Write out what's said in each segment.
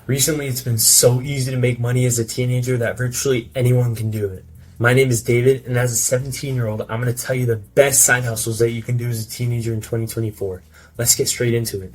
Recently, it's been so easy to make money as a teenager that virtually anyone can do it. My name is David, and as a 17-year-old, I'm going to tell you the best side hustles that you can do as a teenager in 2024. Let's get straight into it.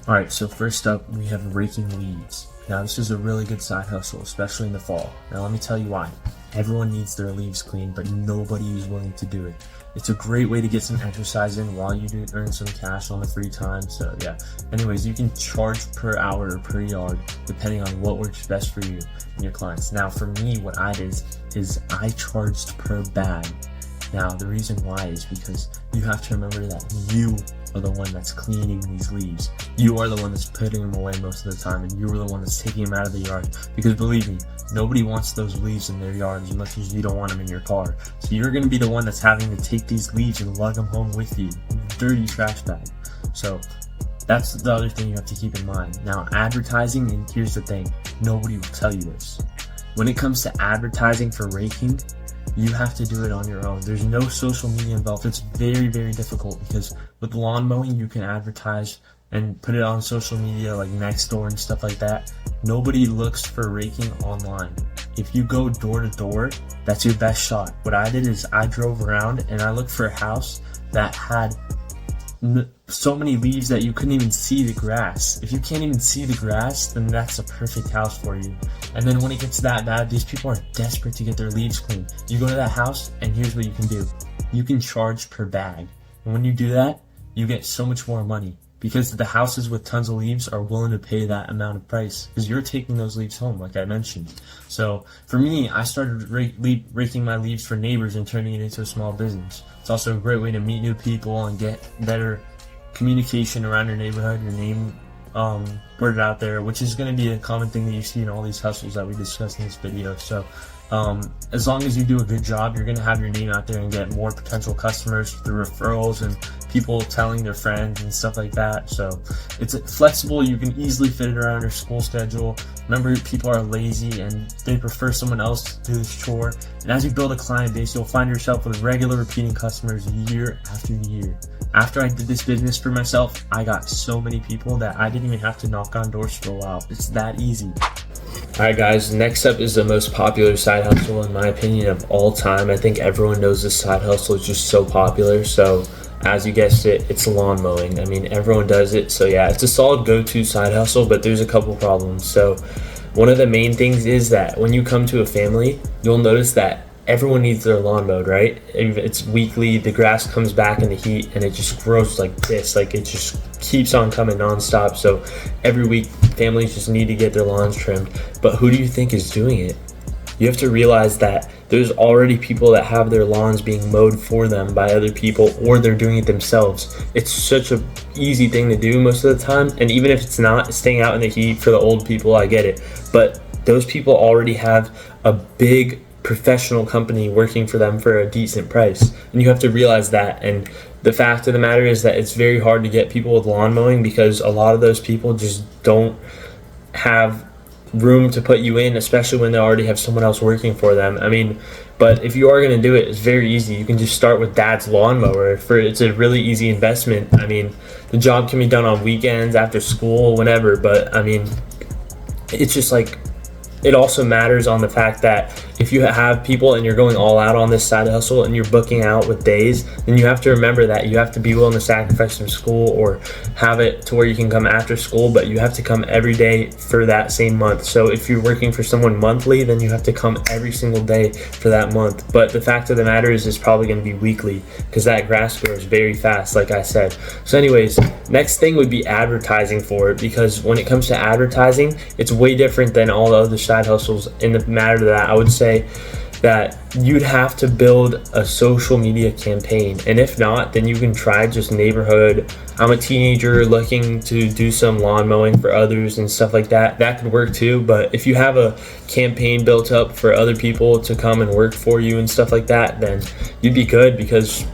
Alright, so first up, we have Raking Leaves. Now, this is a really good side hustle, especially in the fall. Now, let me tell you why. Everyone needs their leaves cleaned, but nobody is willing to do it. It's a great way to get some exercise in while you do earn some cash on the free time. So yeah, anyways, you can charge per hour or per yard depending on what works best for you and your clients. Now for me, what I did is I charged per bag. Now the reason why is because you have to remember that you are the one that's cleaning these leaves. You are the one that's putting them away most of the time, and you are the one that's taking them out of the yard. Because believe me, nobody wants those leaves in their yard as much as you don't want them in your car. So you're going to be the one that's having to take these leaves and lug them home with you in a dirty trash bag. So that's the other thing you have to keep in mind. Now advertising, and here's the thing, nobody will tell you this. When it comes to advertising for raking, you have to do it on your own. There's no social media involved. It's very, very difficult because with lawn mowing, you can advertise and put it on social media like Nextdoor and stuff like that. Nobody looks for raking online. If you go door to door, that's your best shot. What I did is I drove around and I looked for a house that had so many leaves that you couldn't even see the grass. If you can't even see the grass, then that's a perfect house for you. And then when it gets that bad, these people are desperate to get their leaves clean. You go to that house, and here's what you can do. You can charge per bag. And when you do that, you get so much more money because the houses with tons of leaves are willing to pay that amount of price because you're taking those leaves home, like I mentioned. So for me, I started raking my leaves for neighbors and turning it into a small business. It's also a great way to meet new people and get better communication around your neighborhood, your name word out there, which is going to be a common thing that you see in all these hustles that we discussed in this video. So as long as you do a good job, you're going to have your name out there and get more potential customers through referrals and people telling their friends and stuff like that. So it's flexible. You can easily fit it around your school schedule. Remember, people are lazy and they prefer someone else to do this chore. And as you build a client base, you'll find yourself with regular repeating customers year after year. After I did this business for myself, I got so many people that I didn't even have to knock on doors for a while. It's that easy. Alright guys, next up is the most popular side hustle in my opinion of all time. I think everyone knows this side hustle is just so popular. So as you guessed it, it's lawn mowing. I mean, everyone does it. So yeah, it's a solid go-to side hustle, but there's a couple problems. So one of the main things is that when you come to a family, you'll notice that everyone needs their lawn mowed, right? It's weekly, the grass comes back in the heat and it just grows like this, like it just keeps on coming nonstop. So every week families just need to get their lawns trimmed. But who do you think is doing it? You have to realize that there's already people that have their lawns being mowed for them by other people, or they're doing it themselves. It's such a easy thing to do most of the time, and even if it's not staying out in the heat for the old people, I get it. But those people already have a big professional company working for them for a decent price, and you have to realize that. And the fact of the matter is that it's very hard to get people with lawn mowing because a lot of those people just don't have room to put you in, especially when they already have someone else working for them. I mean, but if you are going to do it, it's very easy. You can just start with dad's lawnmower. It's a really easy investment. I mean, the job can be done on weekends, after school, whenever, but I mean, it's just like, it also matters on the fact that if you have people and you're going all out on this side hustle and you're booking out with days, then you have to remember that you have to be willing to sacrifice some school or have it to where you can come after school, but you have to come every day for that same month. So if you're working for someone monthly, then you have to come every single day for that month. But the fact of the matter is it's probably going to be weekly because that grass grows very fast, like I said. So anyways, next thing would be advertising for it, because when it comes to advertising, it's way different than all the other side hustles. In the matter that I would say that you'd have to build a social media campaign, and if not, then you can try just neighborhood. I'm a teenager looking to do some lawn mowing for others and stuff like that. That could work too. But if you have a campaign built up for other people to come and work for you and stuff like that, then you'd be good, because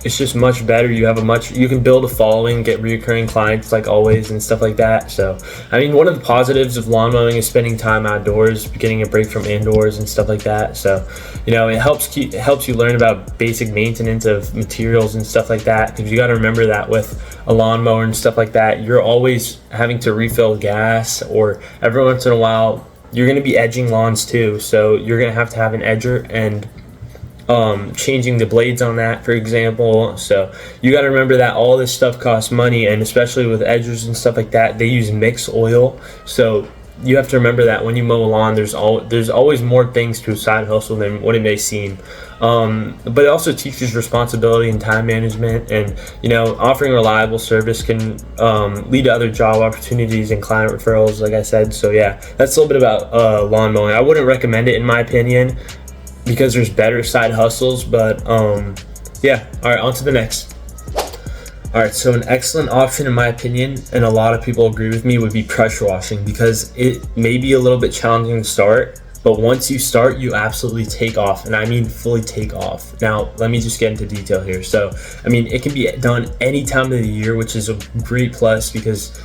it's just much better. You can build a following, get recurring clients like always and stuff like that. So I mean, one of the positives of lawn mowing is spending time outdoors, getting a break from indoors and stuff like that. So it helps you learn about basic maintenance of materials and stuff like that, because you got to remember that with a lawnmower and stuff like that, you're always having to refill gas, or every once in a while you're going to be edging lawns too, so you're going to have an edger and changing the blades on that, for example. So you got to remember that all this stuff costs money, and especially with edgers and stuff like that, they use mixed oil. So you have to remember that when you mow a lawn, there's always more things to a side hustle than what it may seem. But it also teaches responsibility and time management, and offering reliable service can lead to other job opportunities and client referrals, like I said. So yeah, that's a little bit about lawn mowing. I wouldn't recommend it in my opinion, because there's better side hustles, but yeah. All right, on to the next. All right, so an excellent option in my opinion, and a lot of people agree with me, would be pressure washing, because it may be a little bit challenging to start, but once you start, you absolutely take off, and I mean fully take off. Now, let me just get into detail here. So, I mean, it can be done any time of the year, which is a great plus, because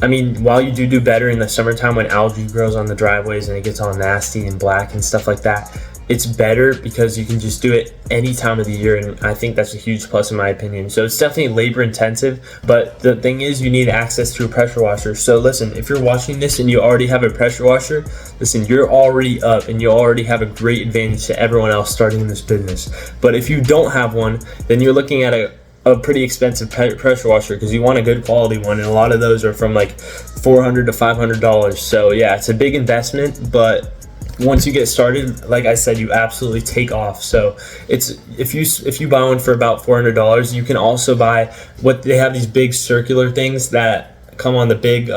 I mean, while you do better in the summertime when algae grows on the driveways and it gets all nasty and black and stuff like that, it's better because you can just do it any time of the year, and I think that's a huge plus in my opinion. So it's definitely labor intensive, but the thing is, you need access to a pressure washer. So listen, if you're watching this and you already have a pressure washer, listen, you're already up and you already have a great advantage to everyone else starting in this business. But if you don't have one, then you're looking at a pretty expensive pressure washer, because you want a good quality one, and a lot of those are from like $400 to $500. So yeah, it's a big investment, but once you get started, like I said, you absolutely take off. So it's if you buy one for about $400, you can also buy what they have, these big circular things that come on the big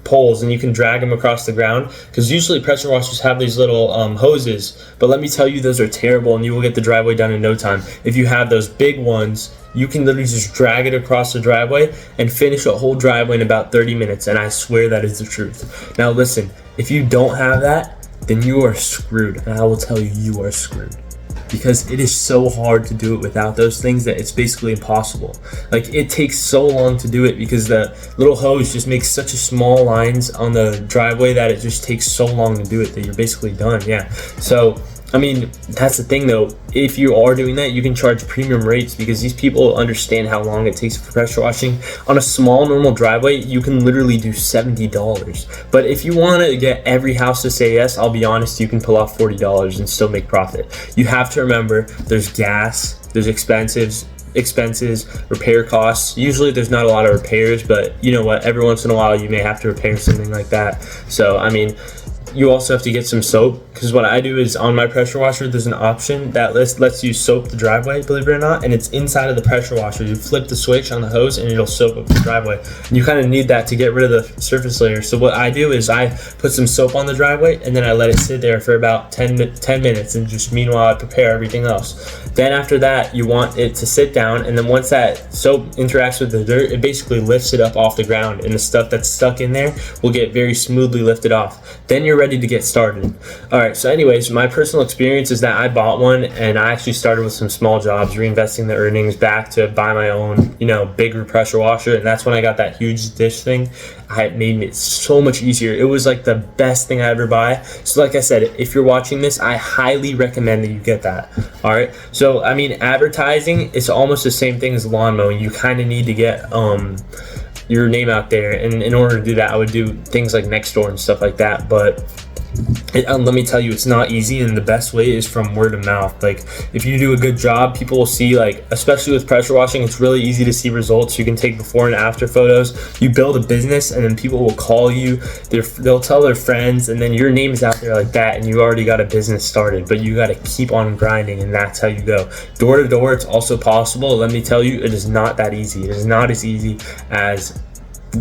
poles, and you can drag them across the ground, because usually pressure washers have these little hoses, but let me tell you, those are terrible, and you will get the driveway done in no time. If you have those big ones, you can literally just drag it across the driveway and finish a whole driveway in about 30 minutes, and I swear that is the truth. Now listen, if you don't have that, then you are screwed, and I will tell you, you are screwed, because it is so hard to do it without those things that it's basically impossible. Like, it takes so long to do it because the little hose just makes such a small lines on the driveway that it just takes so long to do it that you're basically done. Yeah, so I mean, that's the thing though, if you are doing that, you can charge premium rates, because these people understand how long it takes for pressure washing. On a small normal driveway, you can literally do $70. But if you want to get every house to say yes, I'll be honest, you can pull off $40 and still make profit. You have to remember, there's gas, there's expenses, repair costs. Usually there's not a lot of repairs, but you know what, every once in a while you may have to repair something like that. So I mean, you also have to get some soap, because what I do is, on my pressure washer, there's an option that lets you soap the driveway, believe it or not, and it's inside of the pressure washer. You flip the switch on the hose and it'll soap up the driveway, and you kind of need that to get rid of the surface layer. So what I do is I put some soap on the driveway, and then I let it sit there for about 10 minutes, and just meanwhile I prepare everything else. Then after that, you want it to sit down, and then once that soap interacts with the dirt, it basically lifts it up off the ground, and the stuff that's stuck in there will get very smoothly lifted off. Then you're ready to get started. All right, so anyways, my personal experience is that I bought one, and I actually started with some small jobs, reinvesting the earnings back to buy my own, bigger pressure washer, and that's when I got that huge dish thing. It made it so much easier. It was like the best thing I ever buy. So like I said, if you're watching this, I highly recommend that you get that. All right, so I mean, advertising is almost the same thing as lawn mowing. You kind of need to get your name out there, and in order to do that, I would do things like Nextdoor and stuff like that. But let me tell you, it's not easy, and the best way is from word of mouth. Like, if you do a good job, people will see, like, especially with pressure washing, it's really easy to see results. You can take before and after photos. You build a business, and then people will call you, they'll tell their friends, and then your name is out there like that, and you already got a business started. But you got to keep on grinding, and that's how you go. Door to door, it's also possible. Let me tell you, it is not that easy. It is not as easy as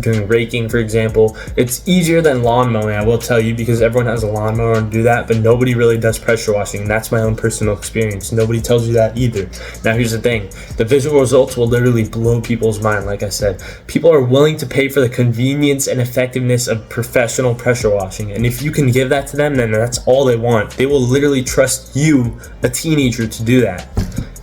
doing raking, for example. It's easier than lawn mowing, I will tell you, because everyone has a lawnmower and do that, but nobody really does pressure washing. That's my own personal experience. Nobody tells you that either. Now here's the thing, the visual results will literally blow people's mind. Like I said, people are willing to pay for the convenience and effectiveness of professional pressure washing, and if you can give that to them, then that's all they want. They will literally trust you, a teenager, to do that.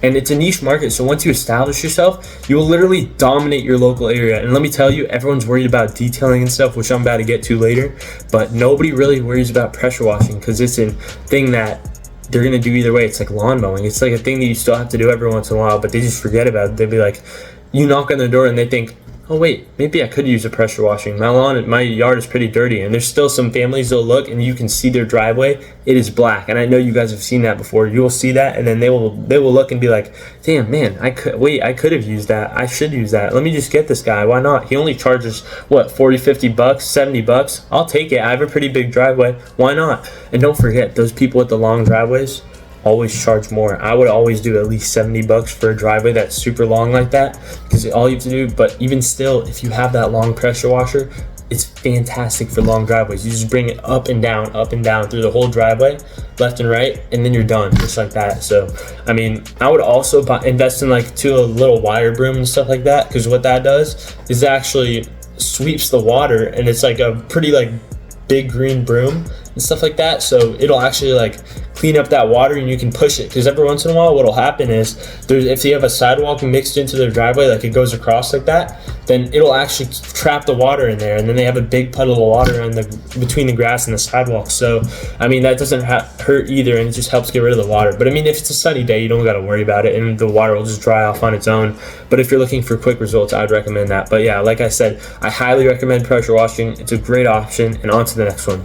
And it's a niche market, so once you establish yourself, you will literally dominate your local area. And let me tell you, everyone's worried about detailing and stuff, which I'm about to get to later, but nobody really worries about pressure washing because it's a thing that they're gonna do either way. It's like lawn mowing. It's like a thing that you still have to do every once in a while, but they just forget about it. They'll be like, you knock on the door and they think, oh wait, maybe I could use a pressure washing. My yard is pretty dirty. And there's still some families that'll look and you can see their driveway. It is black. And I know you guys have seen that before. You will see that and then they will look and be like, damn man, I could have used that. I should use that. Let me just get this guy. Why not? He only charges what, 40, 50 bucks, 70 bucks. I'll take it. I have a pretty big driveway. Why not? And don't forget, those people with the long driveways always charge more. I would always do at least 70 bucks for a driveway that's super long like that, because all you have to do, but even still, if you have that long pressure washer, it's fantastic for long driveways. You just bring it up and down through the whole driveway, left and right, and then you're done, just like that. So, I mean, I would also invest in like a little wire broom and stuff like that, because what that does is it actually sweeps the water, and it's like a pretty like big green broom and stuff like that, so it'll actually like clean up that water and you can push it, because every once in a while what'll happen is if you have a sidewalk mixed into their driveway, like it goes across like that, then it'll actually trap the water in there, and then they have a big puddle of water between the grass and the sidewalk. So I mean, that doesn't hurt either, and it just helps get rid of the water. But I mean, if it's a sunny day, you don't got to worry about it, and the water will just dry off on its own. But if you're looking for quick results, I'd recommend that. But yeah, like I said, I highly recommend pressure washing. It's a great option. And on to the next one,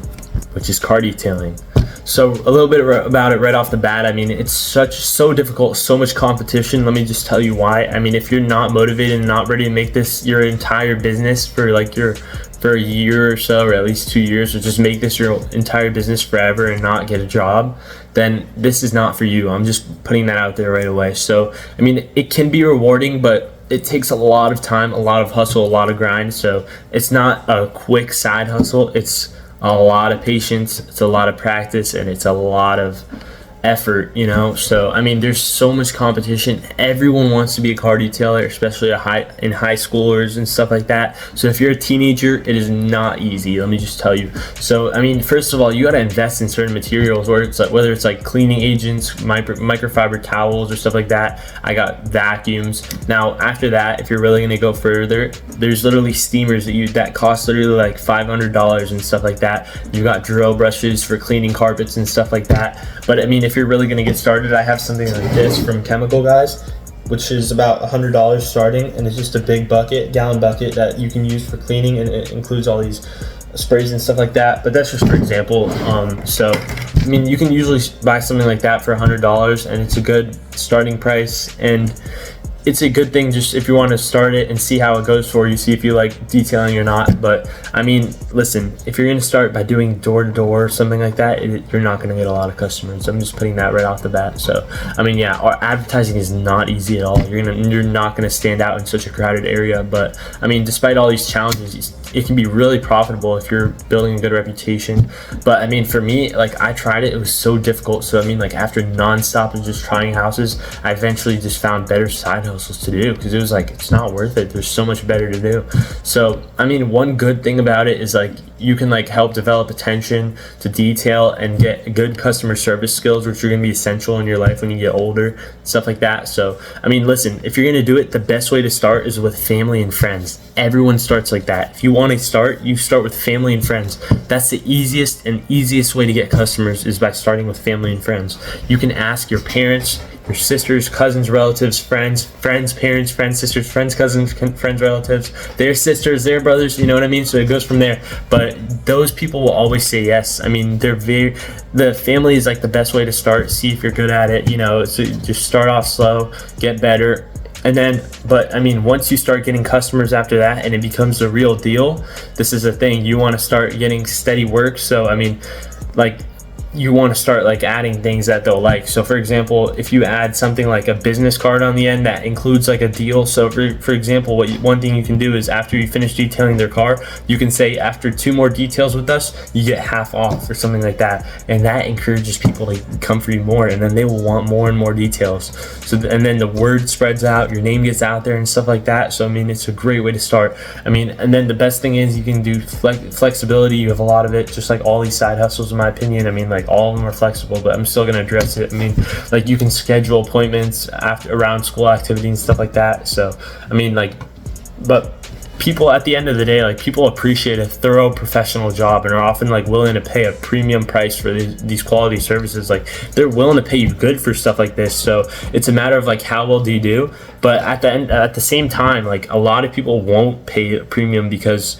which is car detailing. So a little bit about it right off the bat. I mean, it's so difficult, so much competition. Let me just tell you why. I mean, if you're not motivated and not ready to make this your entire business for a year or so, or at least 2 years, or just make this your entire business forever and not get a job, then this is not for you. I'm just putting that out there right away. So, I mean, it can be rewarding, but it takes a lot of time, a lot of hustle, a lot of grind. So it's not a quick side hustle. It's a lot of patience, it's a lot of practice, and it's a lot of effort, you know. So I mean, there's so much competition. Everyone wants to be a car detailer, especially in high schoolers and stuff like that. So if you're a teenager, it is not easy, let me just tell you. So I mean, first of all, you got to invest in certain materials, whether it's like cleaning agents, microfiber towels or stuff like that. I got vacuums. Now after that, if you're really going to go further, there's literally steamers that cost literally like $500 and stuff like that. You got drill brushes for cleaning carpets and stuff like that. But I mean, if you're really going to get started, I have something like this from Chemical Guys, which is about $100 starting, and it's just a big gallon bucket that you can use for cleaning, and it includes all these sprays and stuff like that. But that's just for example. So I mean, you can usually buy something like that for $100, and it's a good starting price, and it's a good thing just if you want to start it and see how it goes for you, see if you like detailing or not. But I mean, listen, if you're going to start by doing door-to-door or something like that, you're not going to get a lot of customers. I'm just putting that right off the bat. So I mean, yeah, our advertising is not easy at all. You're not going to stand out in such a crowded area. But I mean, despite all these challenges, it can be really profitable if you're building a good reputation. But I mean, for me, like, I tried it was so difficult. So I mean, like, after nonstop and just trying houses, I eventually just found better side hustles to do, because it was like, it's not worth it, there's so much better to do. So I mean, one good thing about it is like, you can like help develop attention to detail and get good customer service skills, which are going to be essential in your life when you get older, stuff like that. So I mean, listen, if you're going to do it, the best way to start is with family and friends. Everyone starts like that. If you want to start, you start with family and friends. That's the easiest way to get customers, is by starting with family and friends. You can ask your parents, your sisters, cousins, relatives, friends, parents, friends, sisters, friends, cousins, friends, relatives, their sisters, their brothers, you know what I mean? So it goes from there. But those people will always say yes. I mean, the family is like the best way to start. See if you're good at it, you know. So just start off slow, get better. And then, but I mean, once you start getting customers after that and it becomes the real deal, this is the thing, you want to start getting steady work. So I mean, like, you want to start like adding things that they'll like. So for example, if you add something like a business card on the end that includes like a deal. So for example, one thing you can do is, after you finish detailing their car, you can say, after 2 more details with us, you get half off or something like that. And that encourages people to come for you more, and then they will want more and more details. So and then the word spreads out, your name gets out there and stuff like that. So I mean, it's a great way to start. I mean, and then the best thing is you can do flexibility. You have a lot of it, just like all these side hustles, in my opinion. I mean, like, like all of them are flexible, but I'm still going to address it. I mean, like you can schedule appointments around school activity and stuff like that. So I mean, like, but people at the end of the day, like people appreciate a thorough professional job and are often like willing to pay a premium price for these quality services. Like they're willing to pay you good for stuff like this. So it's a matter of like how well do you do. But at the same time, like a lot of people won't pay a premium because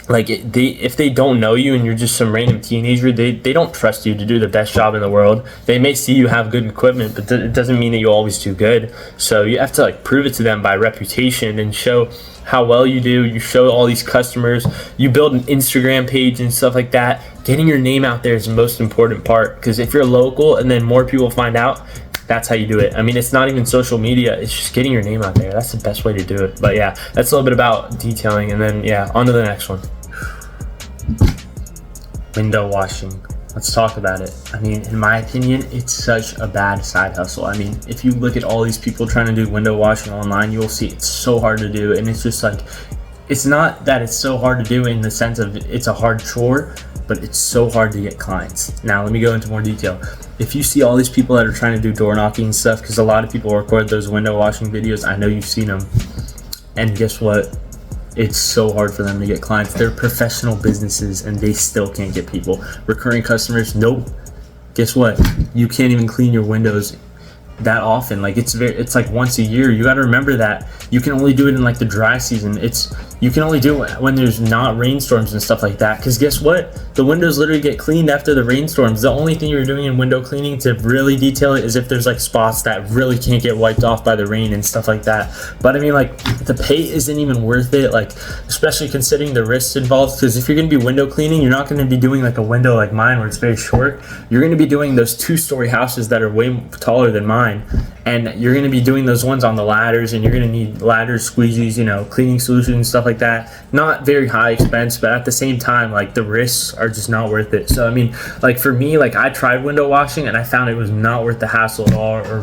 like if they don't know you and you're just some random teenager, they don't trust you to do the best job in the world. They may see you have good equipment, but it doesn't mean that you always do good. So you have to like prove it to them by reputation and show how well you do. You show all these customers, you build an Instagram page and stuff like that. Getting your name out there is the most important part, because if you're local and then more people find out, that's how you do it. I mean, it's not even social media, it's just getting your name out there. That's the best way to do it. But yeah, that's a little bit about detailing, and then yeah, on to the next one. Window washing. Let's talk about it. I mean, in my opinion, it's such a bad side hustle. I mean, if you look at all these people trying to do window washing online, you will see it's so hard to do. And it's just like, it's not that it's so hard to do in the sense of it's a hard chore, but it's so hard to get clients. Now, let me go into more detail. If you see all these people that are trying to do door knocking and stuff, because a lot of people record those window washing videos, I know you've seen them. And guess what? It's so hard for them to get clients. They're professional businesses and they still can't get people. Recurring customers, nope. Guess what? You can't even clean your windows that often. Like it's like once a year. You got to remember that you can only do it in like the dry season. You can only do it when there's not rainstorms and stuff like that, because guess what, the windows literally get cleaned after the rainstorms. The only thing you're doing in window cleaning to really detail it is if there's like spots that really can't get wiped off by the rain and stuff like that. But I mean, like the pay isn't even worth it, like especially considering the risks involved, because if you're going to be window cleaning, you're not going to be doing like a window like mine where it's very short. You're going to be doing those 2-story houses that are way taller than mine, and you're going to be doing those ones on the ladders, and you're going to need ladders, squeegees, cleaning solutions, stuff like that. Not very high expense, but at the same time, like the risks are just not worth it. So I mean, like for me, like I tried window washing and I found it was not worth the hassle at all, or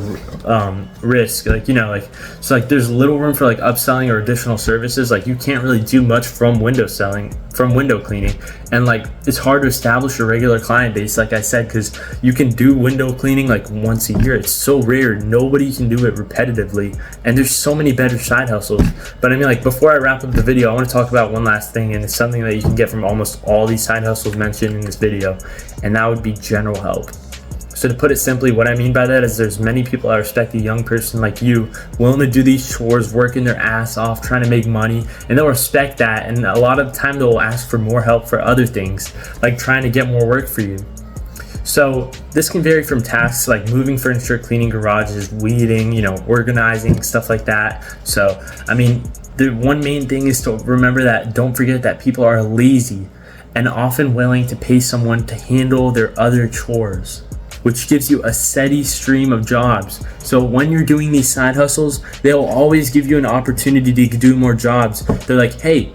risk. Like so like there's little room for like upselling or additional services. Like you can't really do much from window cleaning, and like it's hard to establish a regular client base, like I said, because you can do window cleaning like once a year. It's so rare, nobody can do it repetitively, and there's so many better side hustles. But I mean, like before I wrap up the video, I want to talk about one last thing, and it's something that you can get from almost all these side hustles mentioned in this video, and that would be general help. So to put it simply, what I mean by that is there's many people that respect a young person like you, willing to do these chores, working their ass off, trying to make money, and they'll respect that. And a lot of the time they'll ask for more help for other things, like trying to get more work for you. So this can vary from tasks like moving furniture, cleaning garages, weeding, organizing, stuff like that. So, I mean, the one main thing is to remember that, don't forget that people are lazy and often willing to pay someone to handle their other chores, which gives you a steady stream of jobs. So when you're doing these side hustles, they'll always give you an opportunity to do more jobs. They're like, hey,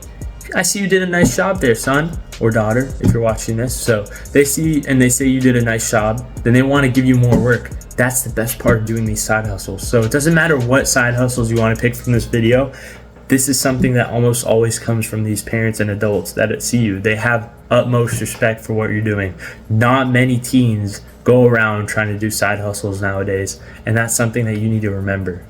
I see you did a nice job there, son or daughter, if you're watching this. So they see and they say you did a nice job, then they want to give you more work. That's the best part of doing these side hustles. So it doesn't matter what side hustles you want to pick from this video. This is something that almost always comes from these parents and adults that see you. They have utmost respect for what you're doing. Not many teens go around trying to do side hustles nowadays, and that's something that you need to remember.